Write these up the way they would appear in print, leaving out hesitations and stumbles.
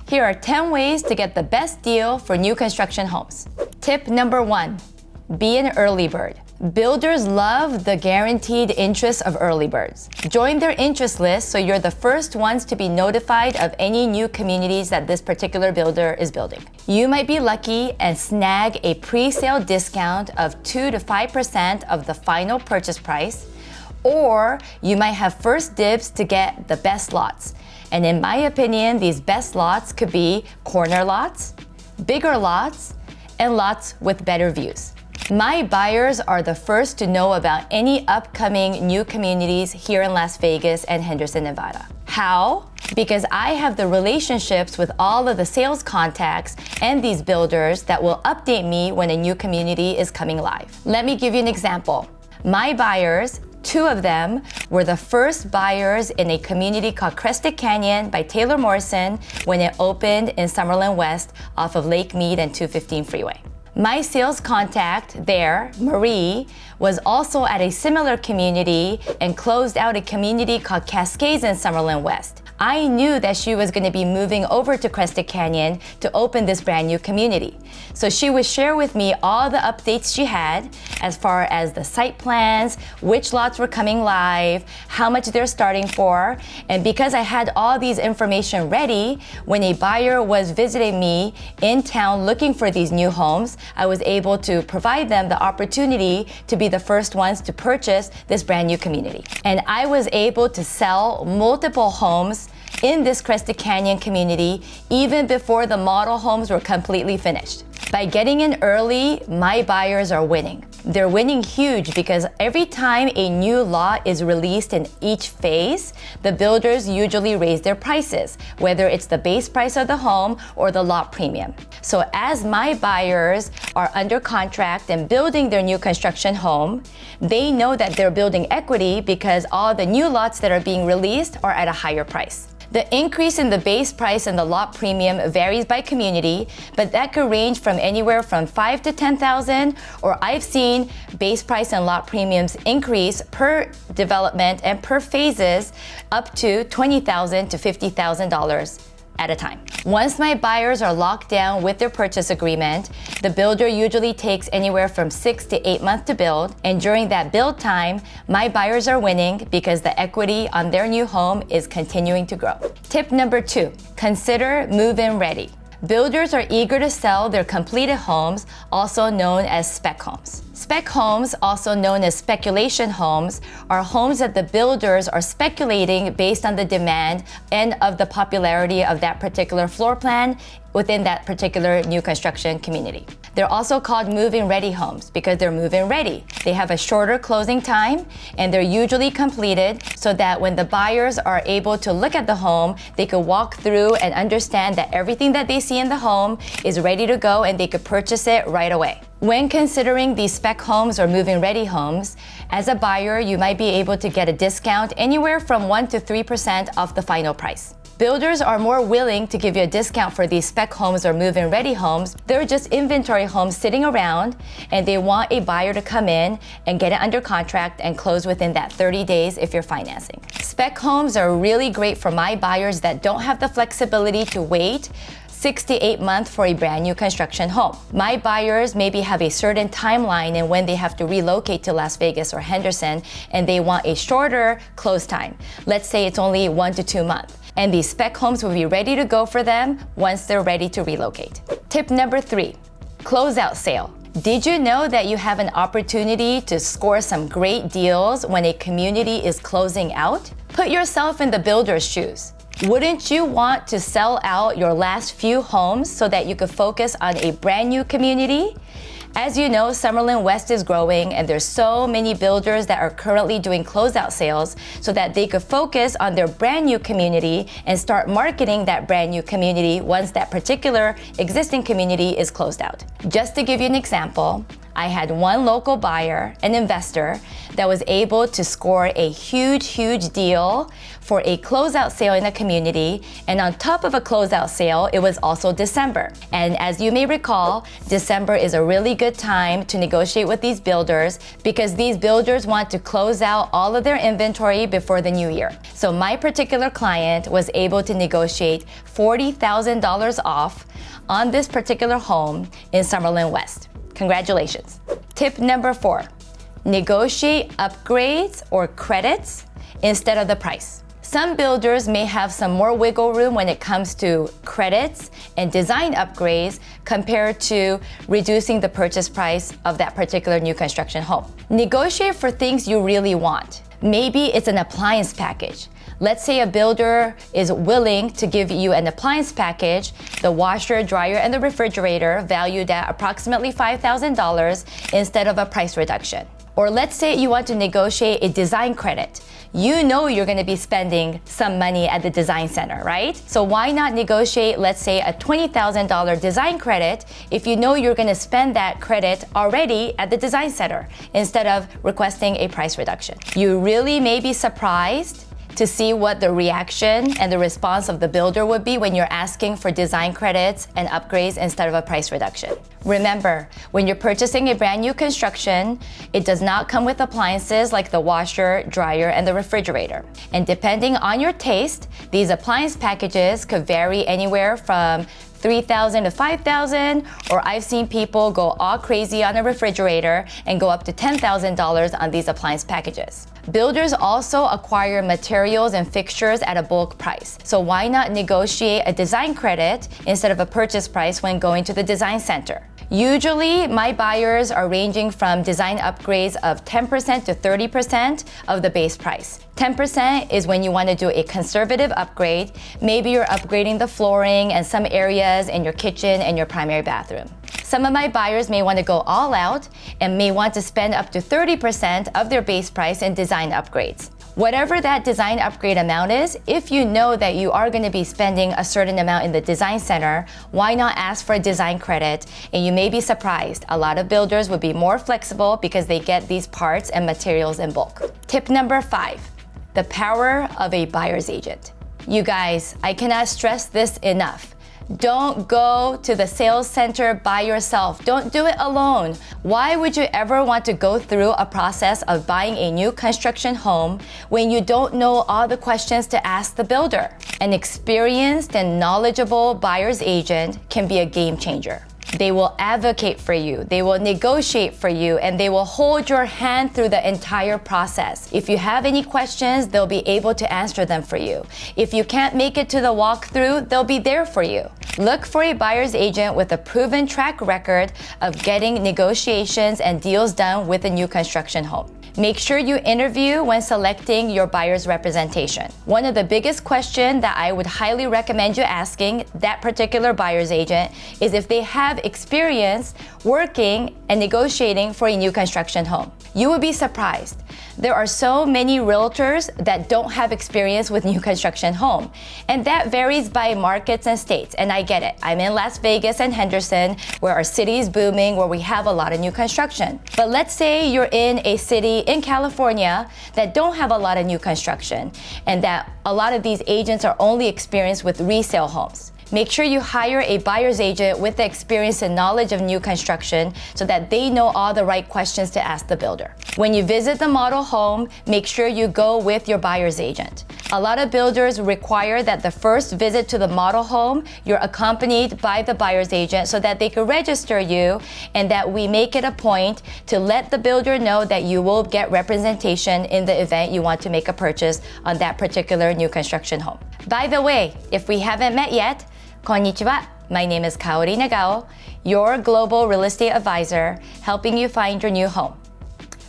Here are 10 ways to get the best deal for new construction homes. Tip number 1, be an early bird. Builders love the guaranteed interest of early birds. Join their interest list so you're the first ones to be notified of any new communities that this particular builder is building. You might be lucky and snag a pre-sale discount of 2 to 5% of the final purchase price, or you might have first dibs to get the best lots. And in my opinion, these best lots could be corner lots, bigger lots, and lots with better views. My buyers are the first to know about any upcoming new communities here in Las Vegas and Henderson, Nevada. How? Because I have the relationships with all of the sales contacts and these builders that will update me when a new community is coming live. Let me give you an example. My buyers, 2 of them, were the first buyers in a community called Crested Canyon by Taylor Morrison when it opened in Summerlin West off of Lake Mead and 215 Freeway. My sales contact there, Marie, was also at a similar community and closed out a community called Cascades in Summerlin West. I knew that she was going to be moving over to Crested Canyon to open this brand new community. So she would share with me all the updates she had as far as the site plans, which lots were coming live, how much they're starting for. And because I had all these information ready, when a buyer was visiting me in town looking for these new homes, I was able to provide them the opportunity to be the first ones to purchase this brand new community. And I was able to sell multiple homes in this Crested Canyon community even before the model homes were completely finished. By getting in early, my buyers are winning. They're winning huge because every time a new lot is released in each phase, the builders usually raise their prices, whether it's the base price of the home or the lot premium. So as my buyers are under contract and building their new construction home, they know that they're building equity because all the new lots that are being released are at a higher price. The increase in the base price and the lot premium varies by community, but that could range from anywhere from $5,000 to $10,000, or I've seen base price and lot premiums increase per development and per phases up to $20,000 to $50,000 at a time. Once my buyers are locked down with their purchase agreement, the builder usually takes anywhere from 6 to 8 months to build, and during that build time, my buyers are winning because the equity on their new home is continuing to grow. Tip number 2, consider move-in ready. Builders are eager to sell their completed homes, also known as spec homes. Spec homes, also known as speculation homes, are homes that the builders are speculating based on the demand and of the popularity of that particular floor plan within that particular new construction community. They're also called move-in ready homes because they're move-in ready. They have a shorter closing time and they're usually completed so that when the buyers are able to look at the home, they could walk through and understand that everything that they see in the home is ready to go and they could purchase it right away. When considering these spec homes or move-in ready homes, as a buyer, you might be able to get a discount anywhere from 1 to 3% off the final price. Builders are more willing to give you a discount for these spec homes or move-in ready homes. They're just inventory homes sitting around and they want a buyer to come in and get it under contract and close within that 30 days if you're financing. Spec homes are really great for my buyers that don't have the flexibility to wait 6 to 8 months for a brand new construction home. My buyers maybe have a certain timeline in when they have to relocate to Las Vegas or Henderson and they want a shorter close time. Let's say it's only 1 to 2 months. And these spec homes will be ready to go for them once they're ready to relocate. Tip number 3, closeout sale. Did you know that you have an opportunity to score some great deals when a community is closing out? Put yourself in the builder's shoes. Wouldn't you want to sell out your last few homes so that you could focus on a brand new community? As you know, Summerlin West is growing and there's so many builders that are currently doing closeout sales so that they could focus on their brand new community and start marketing that brand new community once that particular existing community is closed out. Just to give you an example, I had one local buyer, an investor, that was able to score a huge deal for a closeout sale in the community. And on top of a closeout sale, it was also December. And as you may recall, December is a really good time to negotiate with these builders because these builders want to close out all of their inventory before the new year. So my particular client was able to negotiate $40,000 off on this particular home in Summerlin West. Congratulations. Tip number 4, negotiate upgrades or credits instead of the price. Some builders may have some more wiggle room when it comes to credits and design upgrades compared to reducing the purchase price of that particular new construction home. Negotiate for things you really want. Maybe it's an appliance package. Let's say a builder is willing to give you an appliance package, the washer, dryer, and the refrigerator valued at approximately $5,000 instead of a price reduction. Or let's say you want to negotiate a design credit. You know you're going to be spending some money at the design center, right? So why not negotiate, let's say, a $20,000 design credit if you know you're going to spend that credit already at the design center instead of requesting a price reduction. You really may be surprised to see what the reaction and the response of the builder would be when you're asking for design credits and upgrades instead of a price reduction. Remember, when you're purchasing a brand new construction, it does not come with appliances like the washer, dryer, and the refrigerator. And depending on your taste, these appliance packages could vary anywhere from $3,000 to $5,000, or I've seen people go all crazy on a refrigerator and go up to $10,000 on these appliance packages. Builders also acquire materials and fixtures at a bulk price. So why not negotiate a design credit instead of a purchase price when going to the design center? Usually, my buyers are ranging from design upgrades of 10% to 30% of the base price. 10% is when you want to do a conservative upgrade. Maybe you're upgrading the flooring and some areas in your kitchen and your primary bathroom. Some of my buyers may want to go all out and may want to spend up to 30% of their base price in design upgrades. Whatever that design upgrade amount is, if you know that you are going to be spending a certain amount in the design center, why not ask for a design credit? And you may be surprised. A lot of builders would be more flexible because they get these parts and materials in bulk. Tip number 5, the power of a buyer's agent. You guys, I cannot stress this enough. Don't go to the sales center by yourself. Don't do it alone. Why would you ever want to go through a process of buying a new construction home when you don't know all the questions to ask the builder? An experienced and knowledgeable buyer's agent can be a game changer. They will advocate for you, they will negotiate for you, and they will hold your hand through the entire process. If you have any questions, they'll be able to answer them for you. If you can't make it to the walkthrough, they'll be there for you. Look for a buyer's agent with a proven track record of getting negotiations and deals done with a new construction home. Make sure you interview when selecting your buyer's representation. One of the biggest questions that I would highly recommend you asking that particular buyer's agent is if they have experience working and negotiating for a new construction home. You would be surprised. There are so many realtors that don't have experience with new construction home. And that varies by markets and states, and I get it. I'm in Las Vegas and Henderson, where our city is booming, where we have a lot of new construction. But let's say you're in a city in California that don't have a lot of new construction, and that a lot of these agents are only experienced with resale homes. Make sure you hire a buyer's agent with the experience and knowledge of new construction so that they know all the right questions to ask the builder. When you visit the model home, make sure you go with your buyer's agent. A lot of builders require that the first visit to the model home, you're accompanied by the buyer's agent so that they can register you, and that we make it a point to let the builder know that you will get representation in the event you want to make a purchase on that particular new construction home. By the way, if we haven't met yet, konnichiwa. My name is Kaori Nagao, your global real estate advisor, helping you find your new home.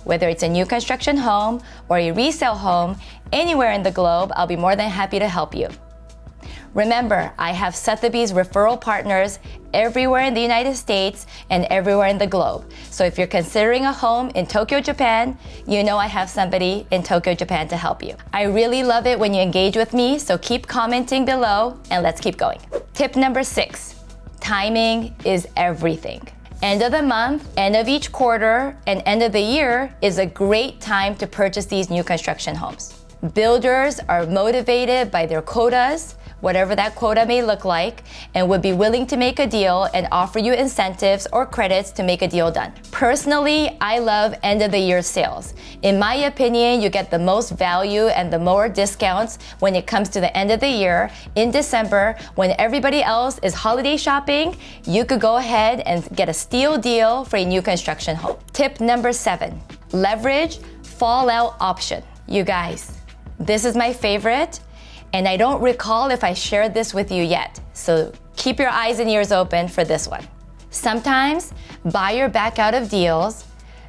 Whether it's a new construction home or a resale home, anywhere in the globe, I'll be more than happy to help you. Remember, I have Sotheby's referral partners everywhere in the United States and everywhere in the globe. So if you're considering a home in Tokyo, Japan, you know I have somebody in Tokyo, Japan to help you. I really love it when you engage with me, so keep commenting below and let's keep going. Tip number 6, timing is everything. End of the month, end of each quarter, and end of the year is a great time to purchase these new construction homes. Builders are motivated by their quotas, whatever that quota may look like, and would be willing to make a deal and offer you incentives or credits to make a deal done. Personally, I love end of the year sales. In my opinion, you get the most value and the more discounts when it comes to the end of the year. In December, when everybody else is holiday shopping, you could go ahead and get a steal deal for a new construction home. Tip number 7, leverage fallout option. You guys, this is my favorite. And I don't recall if I shared this with you yet, so keep your eyes and ears open for this one. Sometimes buyers back out of deals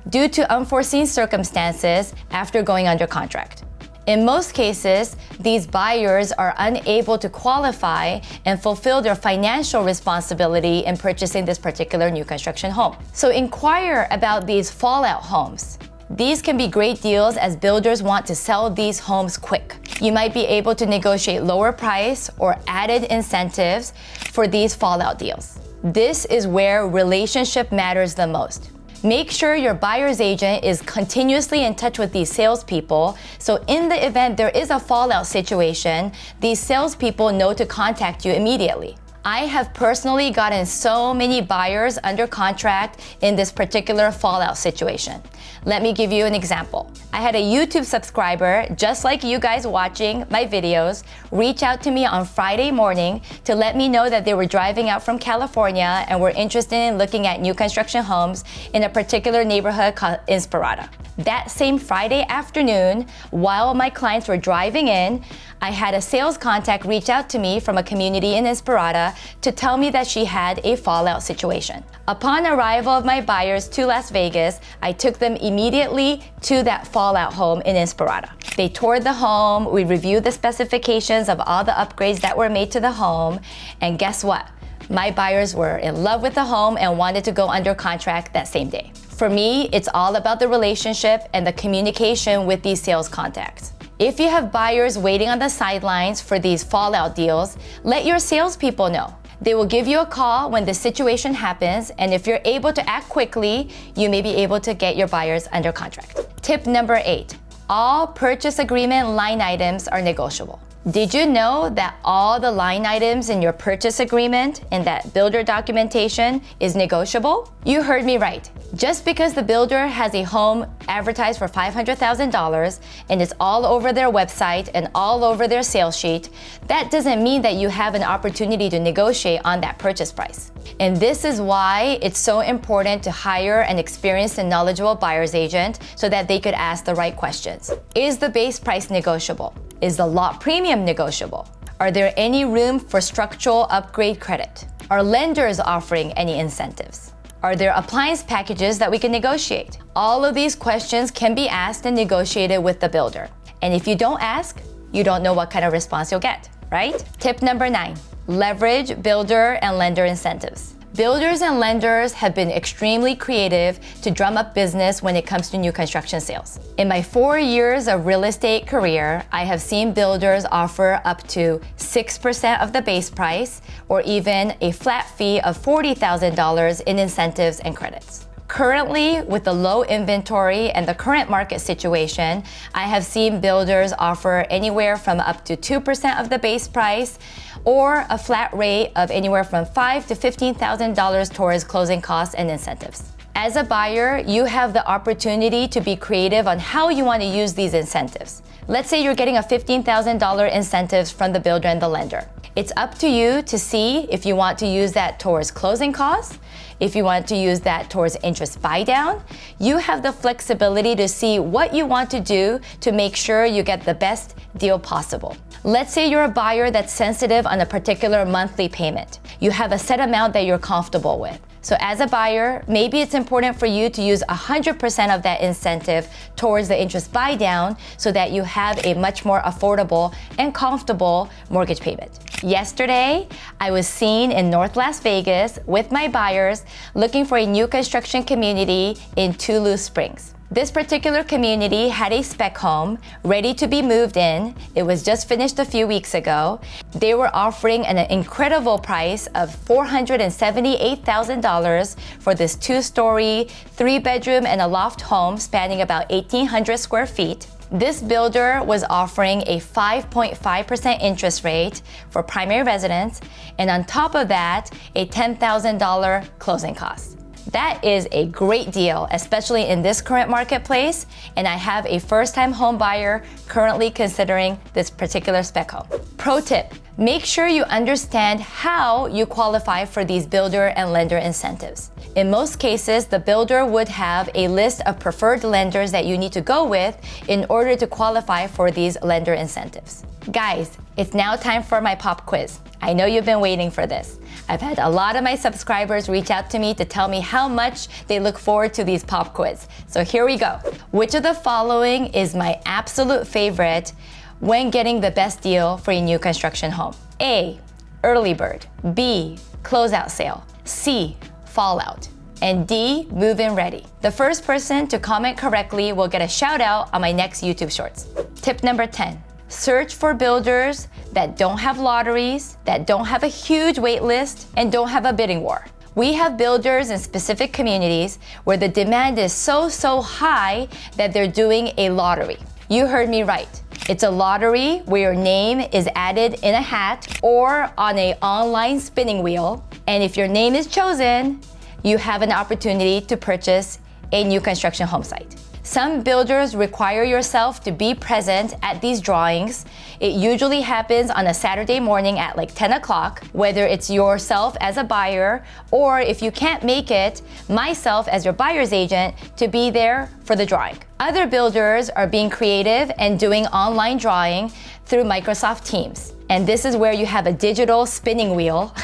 due to unforeseen circumstances after going under contract. In most cases, these buyers are unable to qualify and fulfill their financial responsibility in purchasing this particular new construction home. So inquire about these fallout homes. These can be great deals as builders want to sell these homes quick. You might be able to negotiate lower price or added incentives for these fallout deals. This is where relationship matters the most. Make sure your buyer's agent is continuously in touch with these salespeople, so in the event there is a fallout situation, these salespeople know to contact you immediately. I have personally gotten so many buyers under contract in this particular fallout situation. Let me give you an example. I had a YouTube subscriber, just like you guys watching my videos, reach out to me on Friday morning to let me know that they were driving out from California and were interested in looking at new construction homes in a particular neighborhood called Inspirada. That same Friday afternoon, while my clients were driving in, I had a sales contact reach out to me from a community in Inspirada to tell me that she had a fallout situation. Upon arrival of my buyers to Las Vegas, I took them immediately to that fallout home in Inspirada. They toured the home, we reviewed the specifications of all the upgrades that were made to the home, and guess what? My buyers were in love with the home and wanted to go under contract that same day. For me, it's all about the relationship and the communication with these sales contacts. If you have buyers waiting on the sidelines for these fallout deals, let your salespeople know. They will give you a call when the situation happens, and if you're able to act quickly, you may be able to get your buyers under contract. Tip number 8, all purchase agreement line items are negotiable. Did you know that all the line items in your purchase agreement and that builder documentation is negotiable? You heard me right. Just because the builder has a home advertised for $500,000 and it's all over their website and all over their sales sheet, that doesn't mean that you have an opportunity to negotiate on that purchase price. And this is why it's so important to hire an experienced and knowledgeable buyer's agent so that they could ask the right questions. Is the base price negotiable? Is the lot premium negotiable? Are there any room for structural upgrade credit? Are lenders offering any incentives? Are there appliance packages that we can negotiate? All of these questions can be asked and negotiated with the builder. And if you don't ask, you don't know what kind of response you'll get, right? Tip number 9, leverage builder and lender incentives. Builders and lenders have been extremely creative to drum up business when it comes to new construction sales. In my 4 years of real estate career, I have seen builders offer up to 6% of the base price or even a flat fee of $40,000 in incentives and credits. Currently, with the low inventory and the current market situation, I have seen builders offer anywhere from up to 2% of the base price or a flat rate of anywhere from $5,000 to $15,000 towards closing costs and incentives. As a buyer, you have the opportunity to be creative on how you want to use these incentives. Let's say you're getting a $15,000 incentives from the builder and the lender. It's up to you to see if you want to use that towards closing costs, if you want to use that towards interest buy down. You have the flexibility to see what you want to do to make sure you get the best deal possible. Let's say you're a buyer that's sensitive on a particular monthly payment. You have a set amount that you're comfortable with. So as a buyer, maybe it's important for you to use 100% of that incentive towards the interest buy down so that you have a much more affordable and comfortable mortgage payment. Yesterday, I was seen in North Las Vegas with my buyers looking for a new construction community in Tulu Springs. This particular community had a spec home ready to be moved in. It was just finished a few weeks ago. They were offering an incredible price of $478,000 for this 2-story, 3-bedroom and a loft home spanning about 1,800 square feet. This builder was offering a 5.5% interest rate for primary residence, and on top of that, a $10,000 closing cost. That is a great deal, especially in this current marketplace, and I have a first-time home buyer currently considering this particular spec home. Pro tip, make sure you understand how you qualify for these builder and lender incentives. In most cases, the builder would have a list of preferred lenders that you need to go with in order to qualify for these lender incentives. Guys, it's now time for my pop quiz. I know you've been waiting for this. I've had a lot of my subscribers reach out to me to tell me how much they look forward to these pop quiz. So here we go. Which of the following is my absolute favorite when getting the best deal for a new construction home? A, early bird. B, closeout sale. C, fallout. And D, move-in ready. The first person to comment correctly will get a shout out on my next YouTube Shorts. Tip number 10. Search for builders that don't have lotteries, that don't have a huge wait list, and don't have a bidding war. We have builders in specific communities where the demand is so high that they're doing a lottery. You heard me right. It's a lottery where your name is added in a hat or on an online spinning wheel. And if your name is chosen, you have an opportunity to purchase a new construction home site. Some builders require yourself to be present at these drawings. It usually happens on a Saturday morning at like 10 o'clock, whether it's yourself as a buyer, or if you can't make it, myself as your buyer's agent to be there for the drawing. Other builders are being creative and doing online drawing through Microsoft Teams. And this is where you have a digital spinning wheel.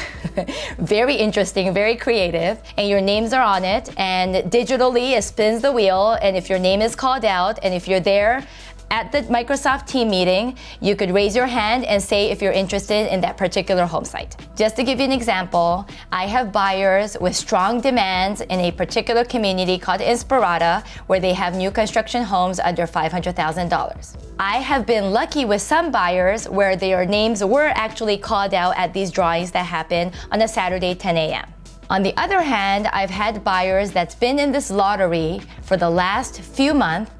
Very interesting, very creative. And your names are on it. And digitally, it spins the wheel. And if your name is called out, and if you're there at the Microsoft team meeting, you could raise your hand and say if you're interested in that particular home site. Just to give you an example, I have buyers with strong demands in a particular community called Inspirata, where they have new construction homes under $500,000. I have been lucky with some buyers where their names were actually called out at these drawings that happen on a Saturday 10 a.m. On the other hand, I've had buyers that's been in this lottery for the last few months,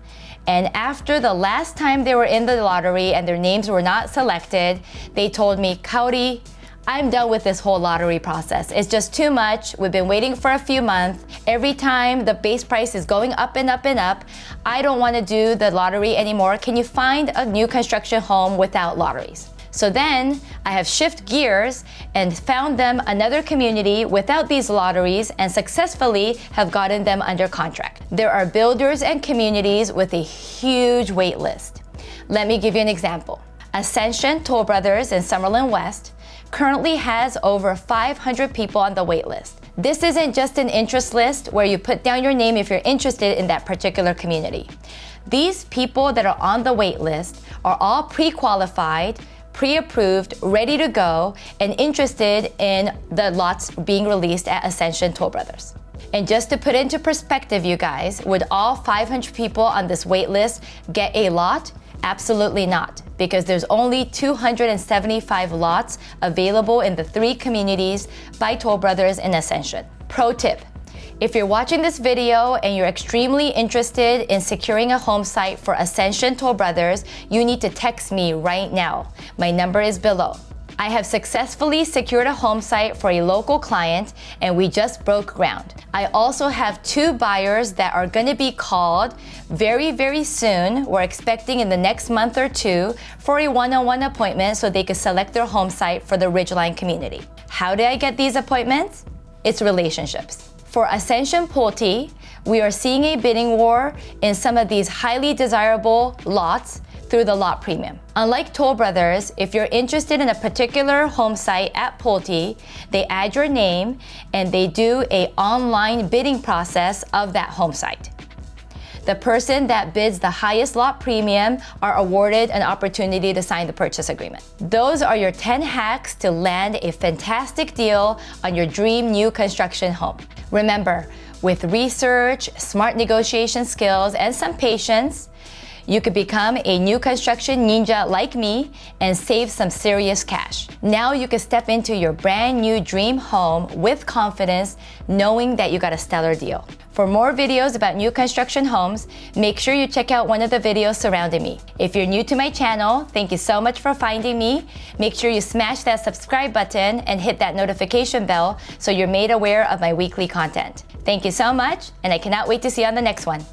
and after the last time they were in the lottery and their names were not selected, they told me, Kaori, I'm done with this whole lottery process. It's just too much. We've been waiting for a few months. Every time the base price is going up and up and up. I don't want to do the lottery anymore. Can you find a new construction home without lotteries? So then I have shifted gears and found them another community without these lotteries and successfully have gotten them under contract. There are builders and communities with a huge wait list. Let me give you an example. Ascension Toll Brothers in Summerlin West currently has over 500 people on the wait list. This isn't just an interest list where you put down your name if you're interested in that particular community. These people that are on the wait list are all pre-qualified, pre-approved, ready to go, and interested in the lots being released at Ascension Toll Brothers. And just to put into perspective, you guys, would all 500 people on this wait list get a lot? Absolutely not, because there's only 275 lots available in the 3 communities by Toll Brothers in Ascension. Pro tip, if you're watching this video and you're extremely interested in securing a home site for Ascension Toll Brothers, you need to text me right now. My number is below. I have successfully secured a home site for a local client and we just broke ground. I also have 2 buyers that are going to be called very soon. We're expecting in the next month or 2 for a one-on-one appointment so they can select their home site for the Ridgeline community. How do I get these appointments? It's relationships. For Ascension Pulte, we are seeing a bidding war in some of these highly desirable lots through the lot premium. Unlike Toll Brothers, if you're interested in a particular home site at Pulte, they add your name and they do an online bidding process of that home site. The person that bids the highest lot premium are awarded an opportunity to sign the purchase agreement. Those are your 10 hacks to land a fantastic deal on your dream new construction home. Remember, with research, smart negotiation skills, and some patience, you could become a new construction ninja like me and save some serious cash. Now you can step into your brand new dream home with confidence, knowing that you got a stellar deal. For more videos about new construction homes, make sure you check out one of the videos surrounding me. If you're new to my channel, thank you so much for finding me. Make sure you smash that subscribe button and hit that notification bell so you're made aware of my weekly content. Thank you so much, and I cannot wait to see you on the next one.